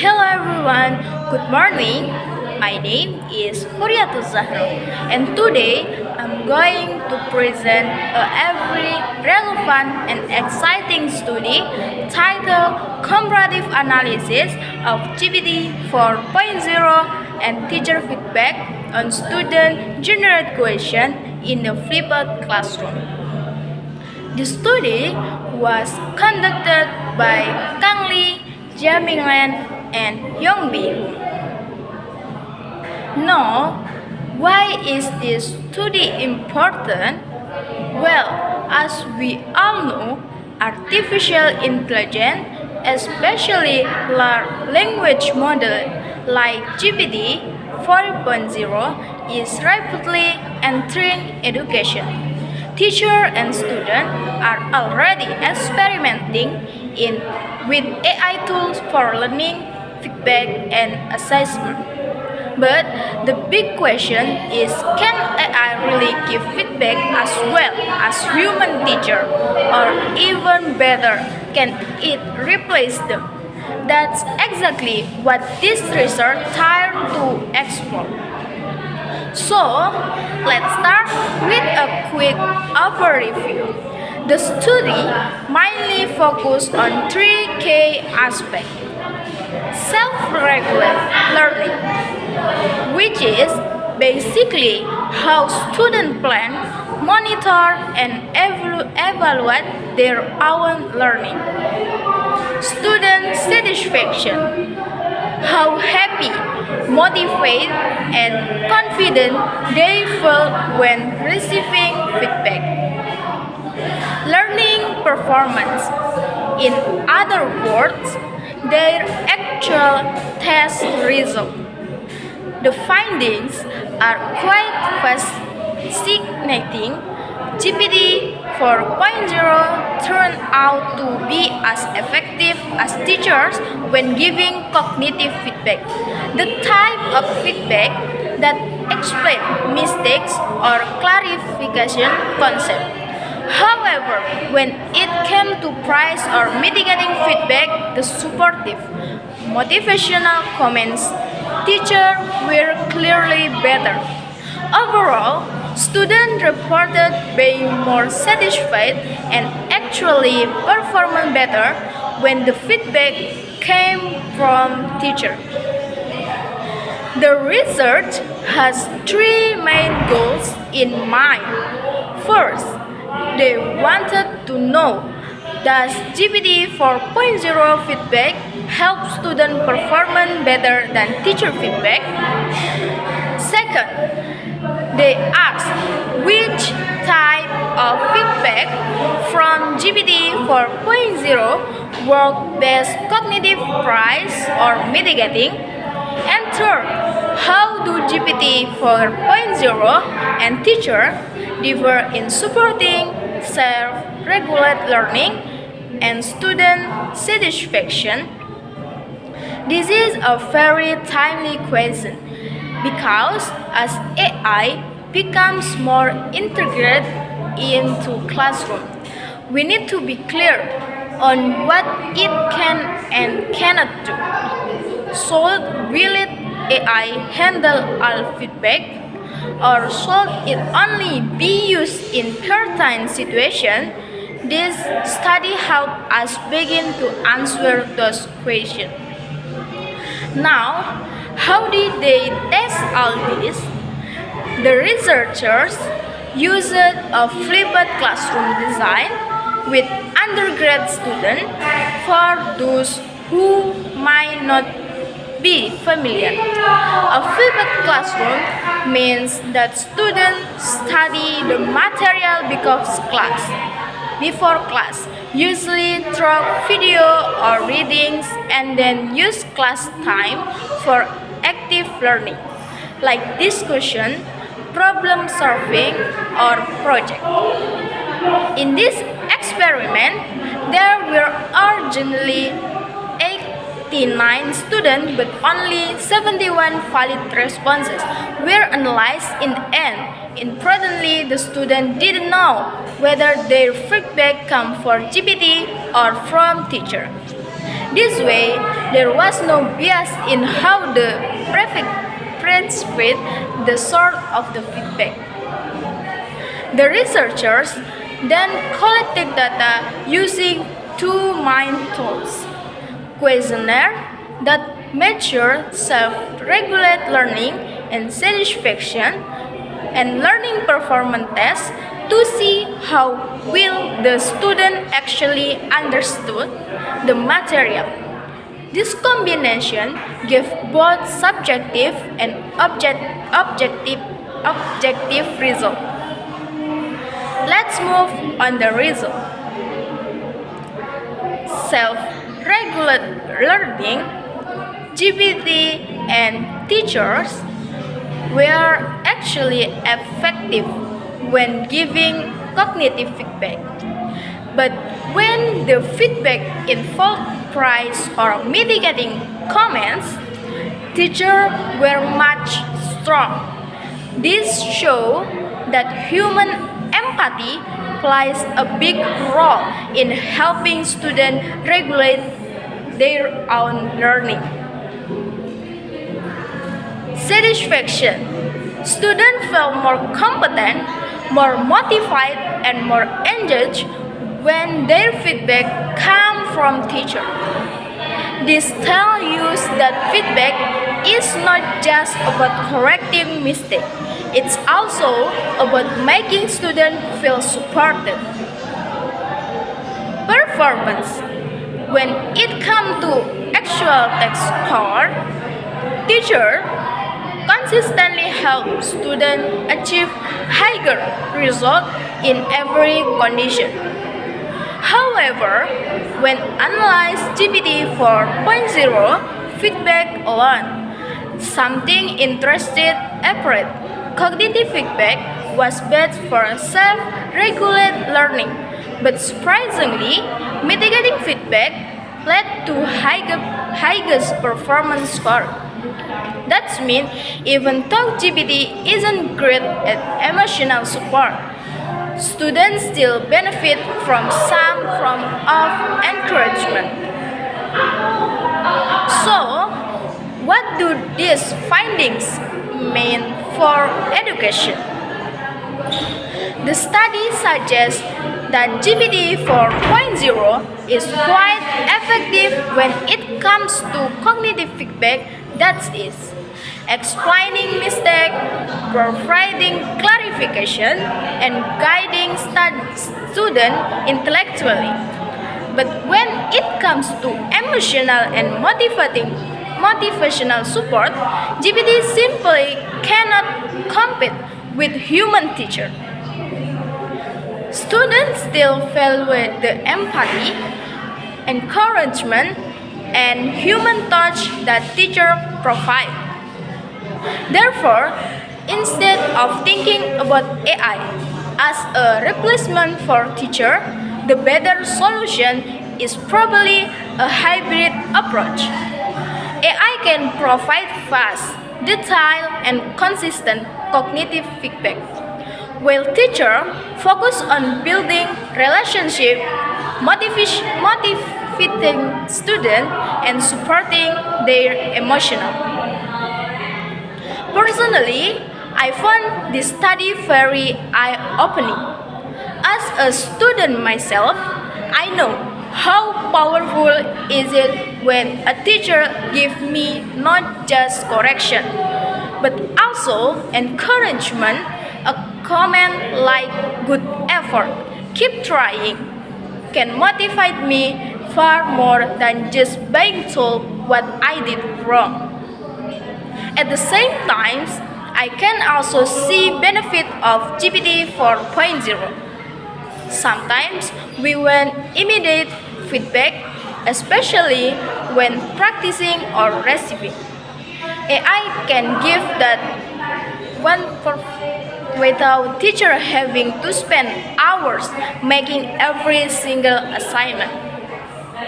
Hello everyone, good morning. My name is Huriatul Zahra and today I'm going to present a very relevant and exciting study titled Comparative Analysis of GPT 4.0 and Teacher Feedback on Student-Generated Questions in the Flipped Classroom. The study was conducted by Kang Lee, Jia Minglan, and Yong Bi-Hu. Now, why is this study important? Well, as we all know, artificial intelligence, especially large language model like GPT 4.0, is rapidly entering education. Teachers and students are already experimenting with AI tools for learning, feedback, and assessment. But the big question is, can AI really give feedback as well as human teacher? Or even better, can it replace them? That's exactly what this research tried to explore. So, let's start with a quick overview. The study mainly focused on three key aspects. Self-regulated learning, which is basically how students plan, monitor, and evaluate their own learning. Student satisfaction, how happy, motivated, and confident they feel when receiving feedback. Learning performance, in other words, their actual test result. The findings are quite fascinating. GPT 4.0 turned out to be as effective as teachers when giving cognitive feedback, the type of feedback that explains mistakes or clarification concepts. However, when it came to praise or mitigating feedback, the supportive, motivational comments, teachers were clearly better. Overall, students reported being more satisfied and actually performing better when the feedback came from teachers. The research has three main goals in mind. First, they wanted to know, does GPT 4.0 feedback help student performance better than teacher feedback? Second, they asked which type of feedback from GPT 4.0 work best, cognitive praise or mitigating? And third, how do GPT 4.0 and teacher differ in supporting self-regulated learning and student satisfaction? This is a very timely question because as AI becomes more integrated into classroom, we need to be clear on what it can and cannot do. So, will AI handle all feedback, or should it only be used in certain situations? This study helped us begin to answer those questions. Now, how did they test all this? The researchers used a flipped classroom design with undergrad students. For those who might not be familiar, a flipped classroom means that students study the material before class, usually through video or readings, and then use class time for active learning, like discussion, problem solving, or project. In this experiment, there were originally 89 students, but only 71 valid responses were analyzed in the end. Importantly, the students didn't know whether their feedback came from GPT or from teacher. This way, there was no bias in how the prefect read the source of the feedback. The researchers then collected data using two main tools: questionnaire that measure self-regulate learning and satisfaction, and learning performance tests to see how well the student actually understood the material. This combination gave both subjective and objective result. Let's move on the result. Self-regulate learning, GPT, and teachers were actually effective when giving cognitive feedback. But when the feedback involved praise or mitigating comments, teachers were much strong. This shows that human empathy plays a big role in helping students regulate their own learning. Satisfaction. Students feel more competent, more motivated, and more engaged when their feedback comes from teachers. This tells you that feedback is not just about correcting mistakes, it's also about making students feel supported. Performance. When it comes to actual test score, teachers consistently help students achieve higher results in every condition. However, when analyzed GPT 4.0 feedback alone, something interesting appeared. Cognitive feedback was best for self-regulated learning, but surprisingly, mitigating feedback led to highest performance score. That means even though GPT isn't great at emotional support, students still benefit from some form of encouragement. So, what do these findings mean for education? The study suggests that GPT 4.0 is quite effective when it comes to cognitive feedback, that is, explaining mistakes, providing clarification, and guiding students intellectually. But when it comes to emotional and motivational support, GPT simply cannot compete with human teachers. Students still value the empathy, encouragement, and human touch that teachers provide. Therefore, instead of thinking about AI as a replacement for teacher, the better solution is probably a hybrid approach. AI can provide fast, detailed, and consistent cognitive feedback, while teachers focus on building relationships, motivating students, and supporting their emotional. Personally, I found this study very eye-opening. As a student myself, I know how powerful is it when a teacher gives me not just correction, but also encouragement, a comment like "good effort, keep trying," can motivate me far more than just being told what I did wrong. At the same time, I can also see benefit of GPT 4.0. Sometimes we want immediate feedback, especially when practicing or receiving. AI can give that one without teacher having to spend hours making every single assignment.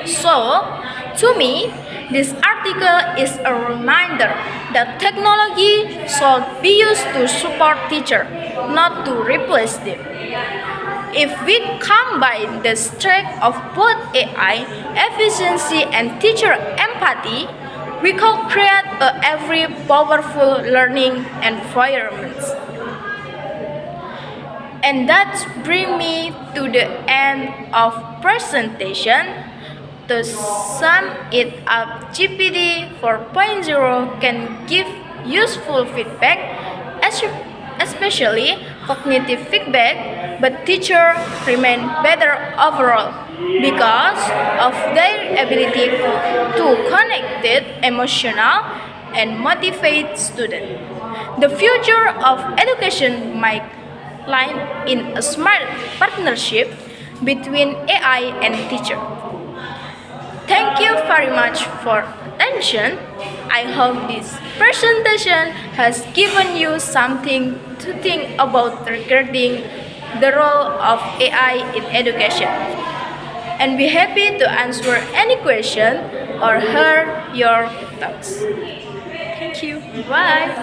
So, to me, this article is a reminder that technology should be used to support teachers, not to replace them. If we combine the strength of both AI efficiency and teacher empathy, we can create a every powerful learning environment. And that brings me to the end of presentation. To sum it up, GPT 4.0 can give useful feedback, especially cognitive feedback, but teachers remain better overall because of their ability to connect it, emotional, and motivate students. The future of education might lie in a smart partnership between AI and teacher. Thank you very much for attention. I hope this presentation has given you something to think about regarding the role of AI in education. And be happy to answer any question or hear your thoughts. Thank you. Bye.